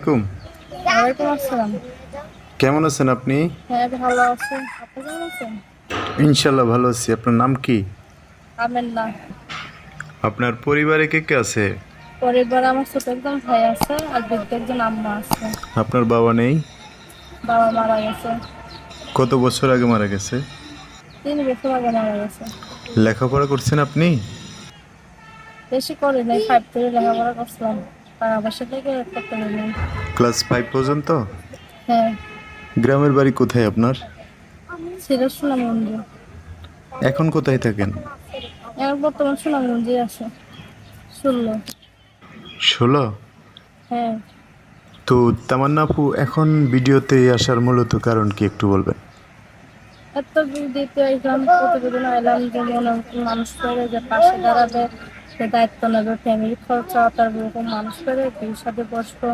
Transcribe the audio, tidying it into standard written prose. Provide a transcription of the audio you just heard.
আলাইকুম। ওয়ালাইকুম আসসালাম। কেমন আছেন আপনি? হ্যাঁ, ভালো আছি। আপনি কেমন আছেন? ইনশাল্লাহ ভালো আছি। আপনার নাম কি? আমেন না। আপনার পরিবারে কে কে আছে? পরিবার আমার ছোট একজন ভাই আছে আর বৃদ্ধ একজন আম্মা আছে। আপনার বাবা নেই? বাবা মারা গেছে। কত বছর আগে মারা গেছে? 3 বছর আগে মারা গেছে। লেখাপড়া করছেন আপনি? বেশি করি নাই, 5 থেকে লেখাপড়া করছিলাম। টাকা পয়সা থেকে করতে পারি নাই। ক্লাস 5 পর্যন্ত? হ্যাঁ। গ্রামের বাড়ি কোথায় আপনার? ছিল সুনামগঞ্জে। এখন কোথায় থাকেন? এখন বর্তমান সুনামগঞ্জে আছে। শুনলো। 16? হ্যাঁ। তো তামান্না আপু এখন ভিডিওতে আসার মূলত কারণ কি একটু বলবেন? এত দিতে এলাম, প্রতিবেদন আইলাম যে মনে মানুষ করে যে পাশে দাঁড়াবে, সে দায়িত্ব নেবে, ফ্যামিলি খরচা, তার এরকম মানুষ করে বিয়ের সাথে বসবো।